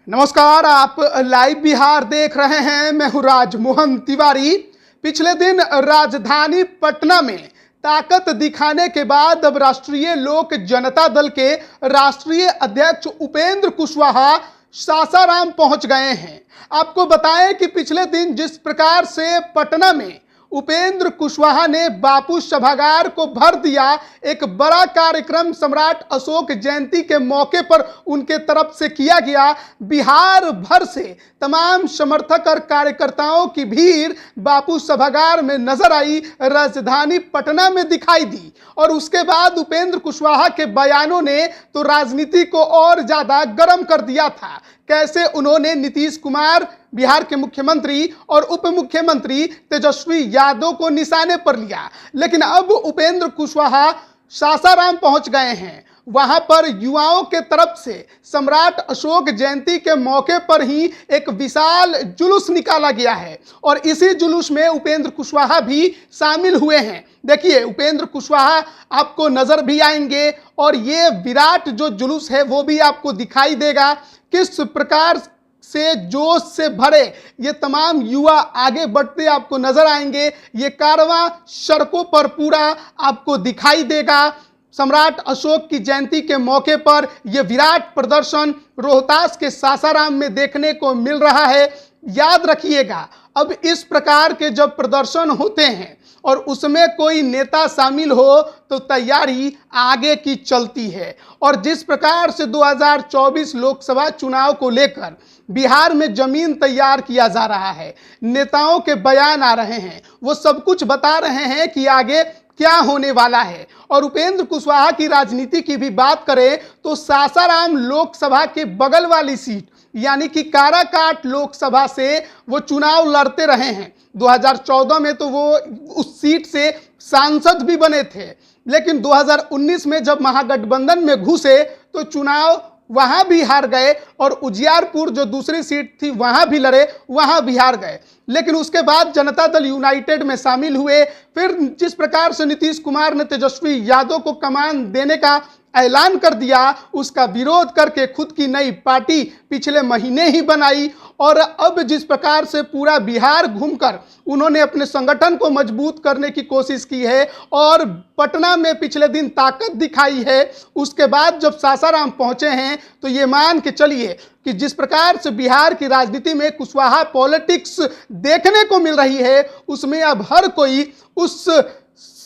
नमस्कार, आप लाइव बिहार देख रहे हैं। मैं हूं राजमोहन तिवारी। पिछले दिन राजधानी पटना में ताकत दिखाने के बाद अब राष्ट्रीय लोक जनता दल के राष्ट्रीय अध्यक्ष उपेंद्र कुशवाहा सासाराम पहुंच गए हैं। आपको बताएं कि पिछले दिन जिस प्रकार से पटना में उपेंद्र कुशवाहा ने बापू सभागार को भर दिया, एक बड़ा कार्यक्रम सम्राट अशोक जयंती के मौके पर उनके तरफ से किया गया। बिहार भर से तमाम समर्थक और कार्यकर्ताओं की भीड़ बापू सभागार में नजर आई, राजधानी पटना में दिखाई दी। और उसके बाद उपेंद्र कुशवाहा के बयानों ने तो राजनीति को और ज्यादा गर्म कर दिया था। कैसे उन्होंने नीतीश कुमार, बिहार के मुख्यमंत्री और उप मुख्यमंत्री तेजस्वी यादव को निशाने पर लिया। लेकिन अब उपेंद्र कुशवाहा सासाराम पहुंच गए हैं। वहां पर युवाओं के तरफ से सम्राट अशोक जयंती के मौके पर ही एक विशाल जुलूस निकाला गया है और इसी जुलूस में उपेंद्र कुशवाहा भी शामिल हुए हैं। देखिए, उपेंद्र कुशवाहा आपको नजर भी आएंगे और ये विराट जो जुलूस है वो भी आपको दिखाई देगा। किस प्रकार से जोश से भरे ये तमाम युवा आगे बढ़ते आपको नजर आएंगे। ये कारवां सड़कों पर पूरा आपको दिखाई देगा। सम्राट अशोक की जयंती के मौके पर यह विराट प्रदर्शन रोहतास के सासाराम में देखने को मिल रहा है। याद रखिएगा, अब इस प्रकार के जब प्रदर्शन होते हैं और उसमें कोई नेता शामिल हो तो तैयारी आगे की चलती है। और जिस प्रकार से 2024 लोकसभा चुनाव को लेकर बिहार में जमीन तैयार किया जा रहा है, नेताओं के बयान आ रहे हैं, वो सब कुछ बता रहे हैं कि आगे क्या होने वाला है। और उपेंद्र कुशवाहा की राजनीति की भी बात करें तो सासाराम लोकसभा के बगल वाली सीट यानी कि काराकाट लोकसभा से वो चुनाव लड़ते रहे हैं। 2014 में तो वो उस सीट से सांसद भी बने थे, लेकिन 2019 में जब महागठबंधन में घुसे तो चुनाव वहां भी हार गए और उजियारपुर जो दूसरी सीट थी वहां भी लड़े, वहां भी हार गए। लेकिन उसके बाद जनता दल यूनाइटेड में शामिल हुए। फिर जिस प्रकार से नीतीश कुमार ने तेजस्वी यादव को कमान देने का ऐलान कर दिया, उसका विरोध करके खुद की नई पार्टी पिछले महीने ही बनाई। और अब जिस प्रकार से पूरा बिहार घूमकर उन्होंने अपने संगठन को मजबूत करने की कोशिश की है और पटना में पिछले दिन ताकत दिखाई है, उसके बाद जब सासाराम पहुंचे हैं तो ये मान के चलिए कि जिस प्रकार से बिहार की राजनीति में कुशवाहा पॉलिटिक्स देखने को मिल रही है, उसमें अब हर कोई उस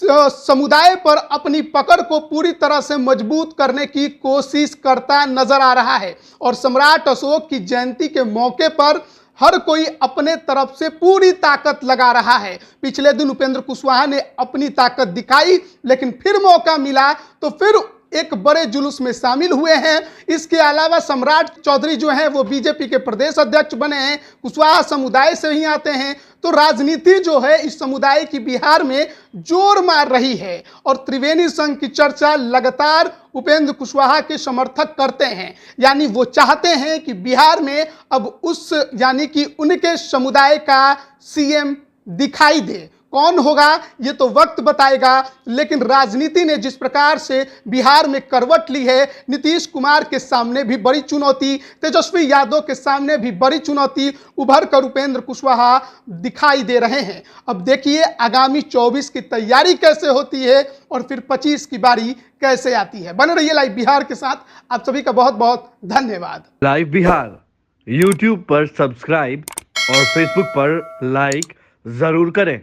समुदाय पर अपनी पकड़ को पूरी तरह से मजबूत करने की कोशिश करता नजर आ रहा है। और सम्राट अशोक की जयंती के मौके पर हर कोई अपने तरफ से पूरी ताकत लगा रहा है। पिछले दिन उपेंद्र कुशवाहा ने अपनी ताकत दिखाई, लेकिन फिर मौका मिला तो फिर एक बड़े जुलूस में शामिल हुए हैं। इसके अलावा सम्राट चौधरी जो हैं वो बीजेपी के प्रदेश अध्यक्ष बने हैं, कुशवाहा समुदाय से ही आते हैं। तो राजनीति जो है इस समुदाय की बिहार में जोर मार रही है और त्रिवेणी संघ की चर्चा लगातार उपेंद्र कुशवाहा के समर्थक करते हैं। यानी वो चाहते हैं कि बिहार में अब उस यानी कि उनके समुदाय का सीएम दिखाई दे। कौन होगा ये तो वक्त बताएगा, लेकिन राजनीति ने जिस प्रकार से बिहार में करवट ली है, नीतीश कुमार के सामने भी बड़ी चुनौती, तेजस्वी यादव के सामने भी बड़ी चुनौती उभर कर उपेंद्र कुशवाहा दिखाई दे रहे हैं। अब देखिए आगामी 24 की तैयारी कैसे होती है और फिर 25 की बारी कैसे आती है। बने रहिए लाइव बिहार के साथ। आप सभी का बहुत बहुत धन्यवाद। लाइव बिहार यूट्यूब पर सब्सक्राइब और फेसबुक पर लाइक जरूर करें।